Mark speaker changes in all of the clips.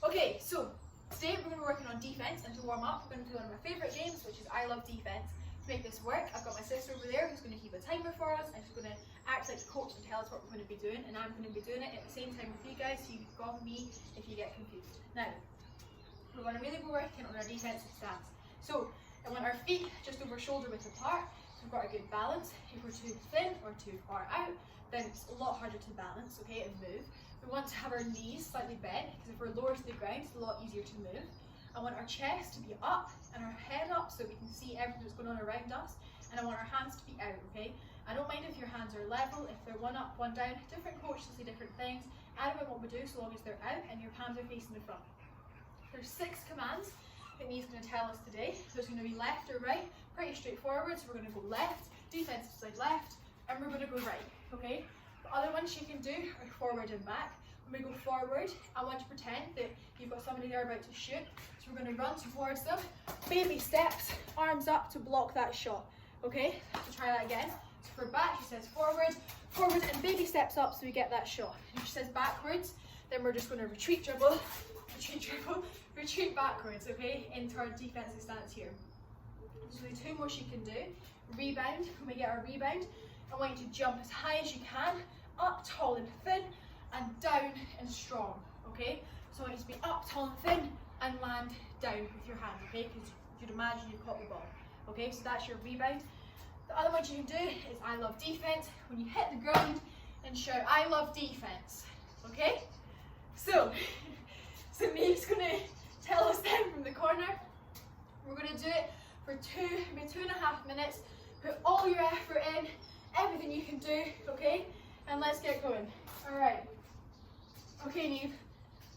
Speaker 1: Okay, so today we're going to be working on defense, and to warm up we're going to do one of my favourite games, which is I Love Defense. To make this work, I've got my sister over there who's going to keep a timer for us, and she's going to act like the coach and tell us what we're going to be doing, and I'm going to be doing it at the same time with you guys, so you can copy me if you get confused. Now, we're going to really be working on our defensive stance. So I want our feet just over shoulder width apart, so we've got a good balance. If we're too thin or too far out, then it's a lot harder to balance, okay, and move. We want to have our knees slightly bent, because if we're lower to the ground, it's a lot easier to move. I want our chest to be up and our head up so we can see everything that's going on around us, and I want our hands to be out, okay? I don't mind if your hands are level, if they're one up, one down. Different coaches say different things. I don't know what we do so long as they're out and your palms are facing the front. There's 6 commands that Nee's going to tell us today. There's going to be left or right, pretty straightforward. So we're going to go left, defensive side left, and we're going to go right, okay? The other ones you can do are forward and back. When we go forward, I want to pretend that you've got somebody there about to shoot. So we're going to run towards them, baby steps, arms up to block that shot, okay? So try that again. So for back, she says forward, forward, and baby steps up so we get that shot. If she says backwards, then we're just going to retreat, dribble, retreat backwards, okay, into our defensive stance here. So the 2 more she can do. Rebound, when we get our rebound, I want you to jump as high as you can, up tall and thin, and down and strong, okay? So I want you to be up tall and thin, and land down with your hand, okay? Because you'd imagine you've caught the ball, okay? So that's your rebound. The other one you can do is I love defense. When you hit the ground and shout, I love defense, okay? So Nee's going to tell us then from the corner. We're going to do it for maybe 2.5 minutes. Put all your effort in, everything you can do, okay? And let's get going. All right. Okay, Neve,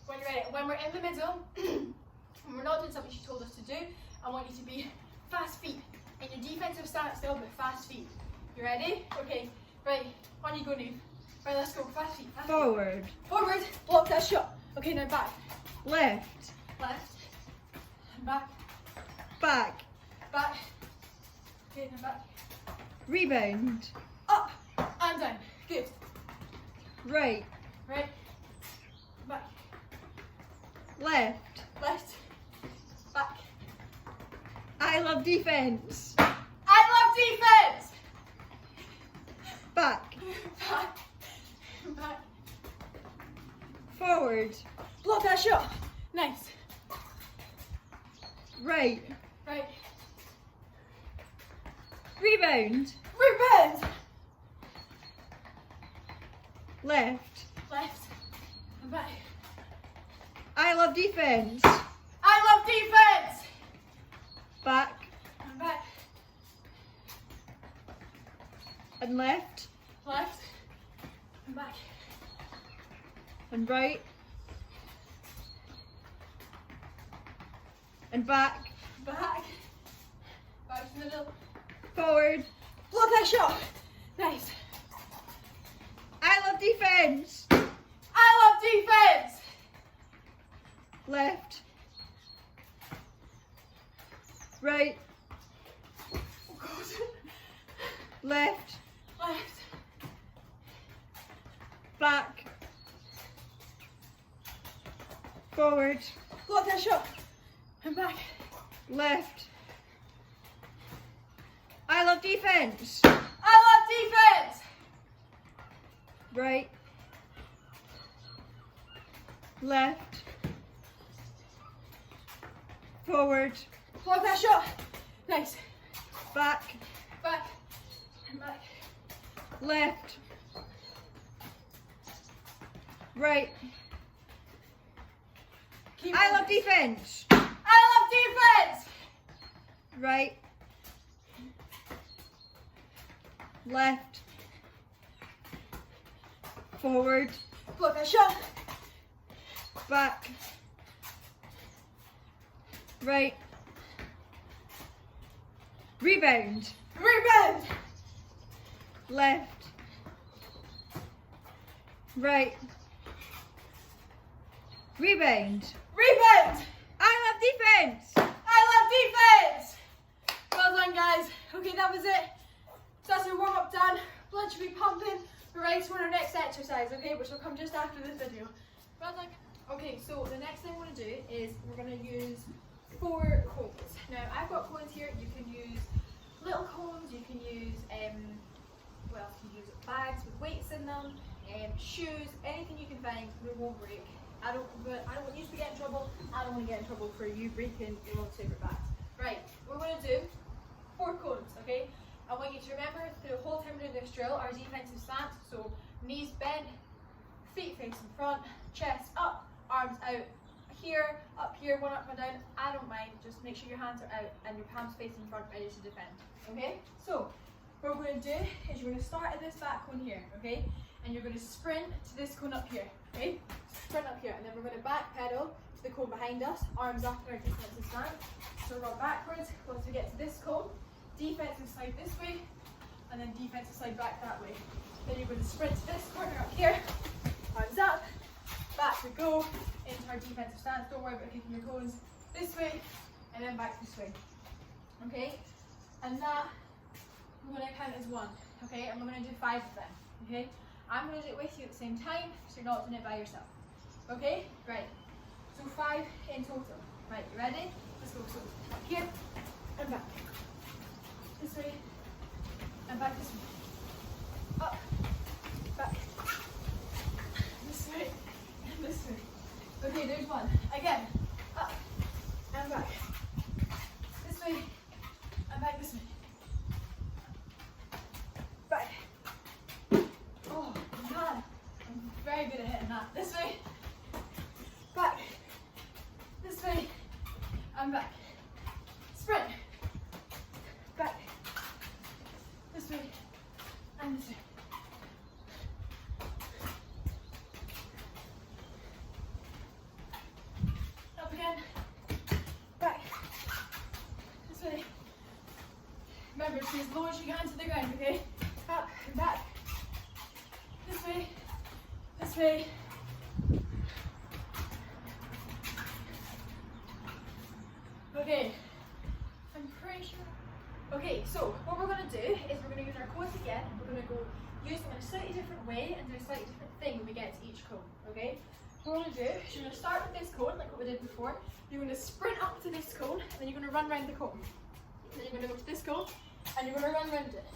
Speaker 1: when you're ready. When we're in the middle, when we're not doing something she told us to do, I want you to be fast feet. In your defensive stance still, but fast feet. You ready? Okay, right, on you go, Neve. Right, let's go, fast feet. Fast
Speaker 2: Forward.
Speaker 1: Feet. Forward, block that shot. Okay, now back.
Speaker 2: Left.
Speaker 1: Left. And back.
Speaker 2: Back.
Speaker 1: Back. Okay, now back.
Speaker 2: Rebound.
Speaker 1: Up and down. Good.
Speaker 2: Right.
Speaker 1: Right. Back.
Speaker 2: Left.
Speaker 1: Left. Back.
Speaker 2: I love defense.
Speaker 1: I love defense!
Speaker 2: Back.
Speaker 1: Back. Back.
Speaker 2: Forward.
Speaker 1: Block that shot. Nice.
Speaker 2: Right.
Speaker 1: Right.
Speaker 2: Rebound.
Speaker 1: Rebound.
Speaker 2: Left.
Speaker 1: Left. And back.
Speaker 2: I love defense.
Speaker 1: I love defense!
Speaker 2: Back.
Speaker 1: And back.
Speaker 2: And left.
Speaker 1: Left. And back.
Speaker 2: And right. And back.
Speaker 1: Back. Back to the middle.
Speaker 2: Forward.
Speaker 1: Block that shot. Nice.
Speaker 2: I love defense.
Speaker 1: I love defense!
Speaker 2: Left. Right.
Speaker 1: Oh God.
Speaker 2: Left.
Speaker 1: Left.
Speaker 2: Back. Forward.
Speaker 1: Block that shot. And back.
Speaker 2: Left. I love defense.
Speaker 1: I love defense!
Speaker 2: Right. Left. Forward.
Speaker 1: Block that shot. Nice.
Speaker 2: Back.
Speaker 1: Back. And back.
Speaker 2: Left. Right.
Speaker 1: Keep
Speaker 2: I
Speaker 1: on.
Speaker 2: love defense.
Speaker 1: I love defense!
Speaker 2: Right. Left. Forward.
Speaker 1: Block that shot.
Speaker 2: Back. Right. Rebound.
Speaker 1: Rebound.
Speaker 2: Left. Right. Rebound.
Speaker 1: Rebound.
Speaker 2: I love defense.
Speaker 1: I love defense. Well done, guys. Okay, that was it. So that's our warm up done. Blood should be pumping. We're ready for our next exercise, okay, which will come just after this video. Well done. Okay, so the next thing I want to do is we're going to use 4 cones. Now I've got cones here. You can use little cones. You can use what else can you use? Bags with weights in them, shoes, anything you can find that won't break. I don't want you to get in trouble. I don't want to get in trouble for you breaking your own favourite bags. Right, we're going to do 4 cones, okay? I want you to remember the whole time we're doing this drill, our defensive stance, so knees bent, feet facing front, chest up, arms out here, up here, one up, one down. I don't mind, just make sure your hands are out and your palms facing front, ready to defend, okay? So, what we're going to do is you're going to start at this back cone here, okay? And you're going to sprint to this cone up here, okay? Sprint up here, and then we're going to back pedal to the cone behind us, arms up in our defensive stance. So we'll run backwards once we get to this cone, defensive side this way, and then defensive side back that way. Then you're going to sprint to this corner up here, arms up, back we go, into our defensive stance. Don't worry about kicking your toes this way, and then back this way, okay? And that, we're going to count as 1, okay? And we're going to do 5 of them, okay? I'm going to do it with you at the same time, so you're not doing it by yourself. Okay? Right. So 5 in total. Right, you ready? Let's go. So up here and back. This way and back this way. Up, back. This way and this way. Okay, there's 1. Again. Up and back. This way and back this way. Back. Oh, man. I'm very good at hitting that. This way. Back. This way. And back. Sprint. Back. This way. And this way. Up again. Back. This way. Remember, to as low as you can to the ground, okay? Up and back. This way. This way. Okay, I'm pretty sure. Okay, so what we're going to do is we're going to use our cones again. We're going to go use them in a slightly different way and do a slightly different thing when we get to each cone, okay? What we're going to do is you're going to start with this cone, like what we did before. You're going to sprint up to this cone, and then you're going to run around the cone. Then you're going to go to this cone, and you're going to run around it.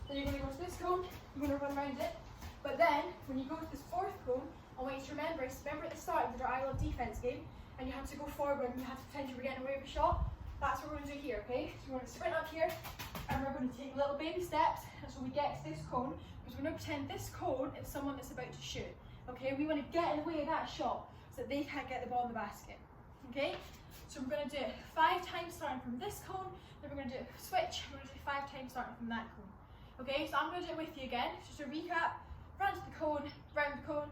Speaker 1: Then you're going to go to this cone, you're going to run around it. But then, when you go to this 4th cone, I want you to remember at the start of our I Love Defense game, and you have to go forward and you have to pretend you were getting away with a shot. That's what we're going to do here, okay? So we're going to sprint up here, and we're going to take little baby steps until we get to this cone, because we're going to pretend this cone is someone that's about to shoot, okay? We want to get in the way of that shot so that they can't get the ball in the basket, okay? So we're going to do it 5 times starting from this cone, then we're going to do a switch, we're going to do 5 times starting from that cone, okay? So I'm going to do it with you again. Just a recap: run to the cone, round the cone,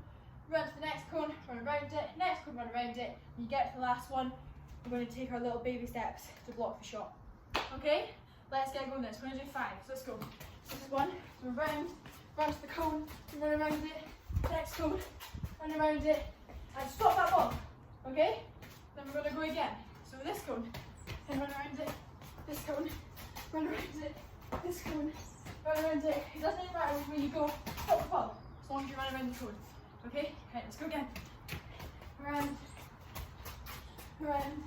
Speaker 1: run to the next cone, run around it, next cone, run around it. When you get to the last one, we're going to take our little baby steps to block the shot. Okay? Let's get going this. We're going to do 5. So let's go. So this is 1. So round, run to the cone, run around it, next cone, run around it, and stop that ball. Okay? Then we're going to go again. So this cone, and run around it, this cone, run around it, this cone, run around it. It doesn't even matter where you go, stop the ball, as long as you run around the cone. Okay? Okay, let's go again. Around, around,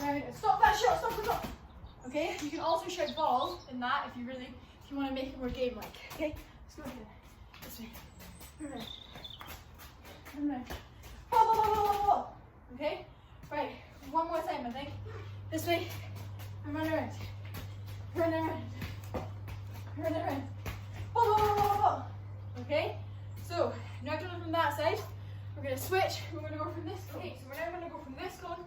Speaker 1: around. Stop that shot, stop the shot. Okay? You can also shout ball in that if you want to make it more game-like. Okay? Let's go again. This way. Around. Around. Ball, ball, ball, ball, ball, ball. Okay? Right. One more time, I think. This way. And run around. Run around. Run around. Ball, ball, ball, ball, ball. Okay? So, now doing it from that side, we're going to switch. We're going to go from this cone. Okay, so we're now going to go from this cone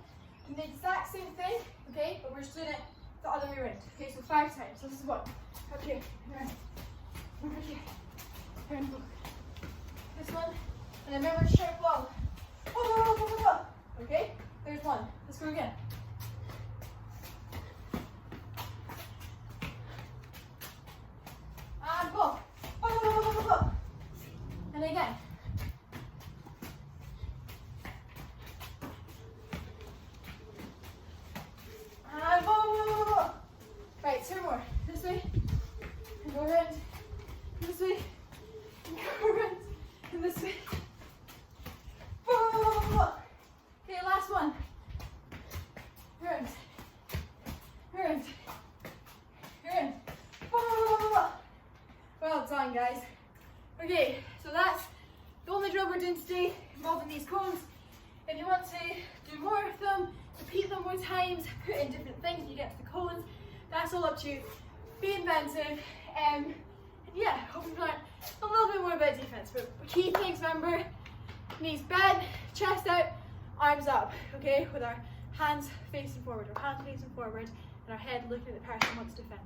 Speaker 1: and the exact same thing, okay? But we're just doing it the other way around. Okay, so 5 times. So this is 1. Up here, around, over here, around, this one, and then remember to shout ball. Okay, there's 1. Let's go again. And ball. And again. And ball. Right, 2 more. This way. And go around. This way. And go around. And this way. Ball. Okay, last one. do more of them, repeat them more times, put in different things, you get to the codes. That's all up to you. Be inventive. And yeah, hope you've learned a little bit more about defense. But key things, remember, knees bent, chest out, arms up, okay? With our hands facing forward, and our head looking at the person who wants to defend.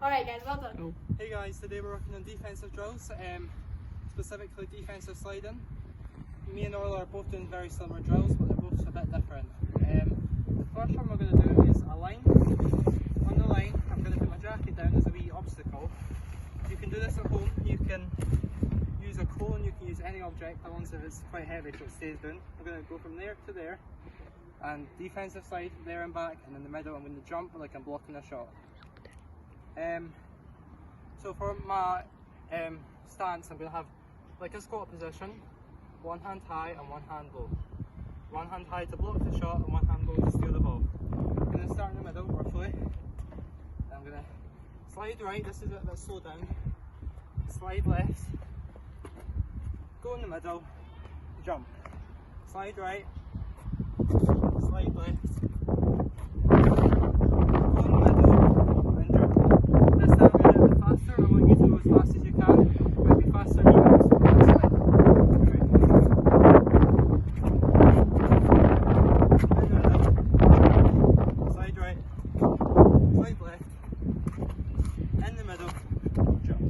Speaker 1: Alright guys, well done.
Speaker 3: Hey guys, today we're working on defensive drills, specifically defensive sliding. Me and Orla are both doing very similar drills, but they're both a bit different. The first one we're going to do is a line. On the line, I'm going to put my jacket down as a wee obstacle. You can do this at home. You can use a cone, you can use any object, as long as it's quite heavy so it stays down. I'm going to go from there to there, and defensive slide there and back, and in the middle I'm going to jump like I'm blocking a shot. So for my stance, I'm going to have like a squat position, one hand high and one hand low. One hand high to block the shot and one hand low to steal the ball. I'm going to start in the middle roughly. I'm going to slide right, this is a bit slow down. Slide left, go in the middle, jump. Slide right, slide left, go in the middle, and jump. This time I'm going to do it faster. I want you to go as fast as you can. It might be faster than you. Slide right, slide left, in the middle, jump.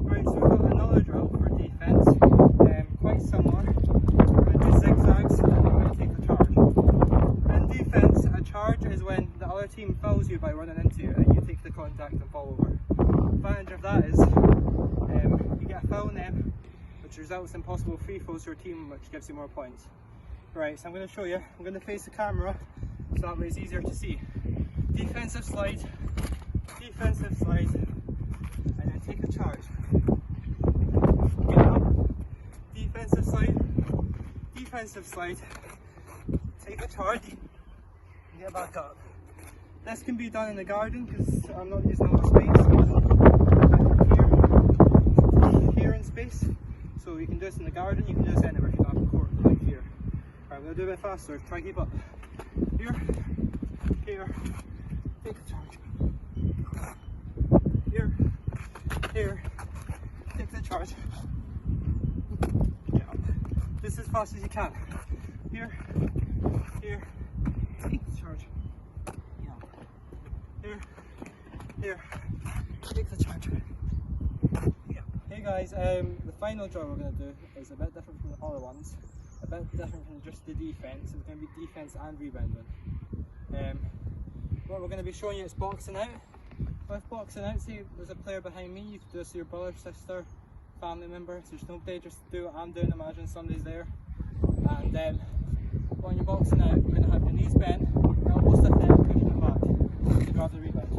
Speaker 3: Right, so we've got another drill for defence, quite similar. We're going to do zigzags and we're going to take a charge. In defence, a charge is when the other team fouls you by running into you and you take the contact and fall over. The advantage of that is you get a foul on them, which results in possible free throws to your team, which gives you more points. Right, so I'm going to show you. I'm going to face the camera so that way it's easier to see. Defensive slide, and then take a charge. Get up, defensive slide, take a charge, and get back up. This can be done in the garden because I'm not using a lot of space. Here in space, so you can do this in the garden, you can do this anywhere if you don't have a court like here. Right, I'm going to do a bit faster, try to keep up. Here, take a charge. Here, take the charge. Get up. Just as fast as you can. Here, take the charge. Get up. Here, take the charge. Get up. Hey guys, the final drill we're going to do is a bit different from the other ones. A bit different from just the defence. It's going to be defence and rebounding. What we're going to be showing you is boxing out. With boxing out, say there's a player behind me, you can do this to your brother, sister, family member. So there's nobody, just do what I'm doing, imagine somebody's there. And when you're boxing out, you're going to have your knees bent, elbows stiff in, pushing them back to grab the rebound.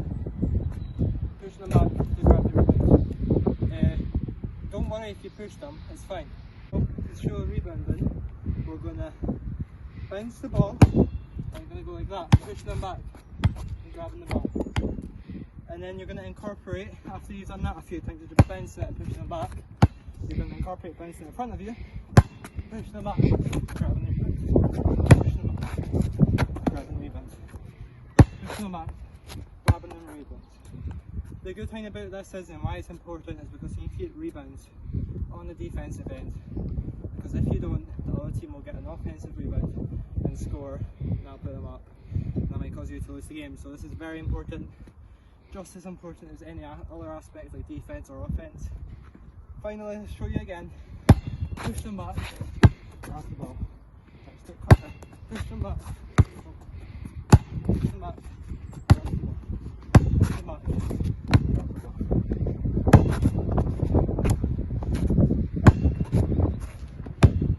Speaker 3: Pushing them back to grab the rebound. Don't worry if you push them, it's fine. To show rebounding, we're going to bounce the ball, and you're going to go like that, pushing them back and grabbing the ball. And then you're going to incorporate, after you've done that a few times, you're just bouncing it and pushing them back. You're going to incorporate bouncing in front of you, pushing them back, grabbing the rebound, pushing them back, grabbing the rebound, pushing them back, grabbing the rebound. The good thing about this is, and why it's important, is because you need to get rebounds on the defensive end. Because if you don't, the other team will get an offensive rebound and score, and that'll put them up. And that might cause you to lose the game. So this is very important. Just as important as any other aspect like defense or offense. Finally, let's show you again. Push them back, grab the ball. Stick quicker. Push them back, push them back, grab the ball. Push them back, grab the ball.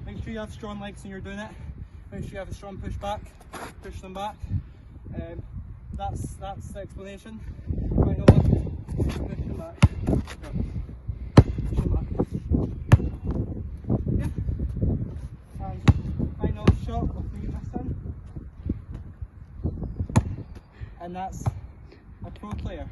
Speaker 3: Make sure you have strong legs when you're doing it. Make sure you have a strong push back. Push them back. That's the explanation. Final one. Push them back. Push them back. Yeah. And final shot of me this time. and that's a pro player.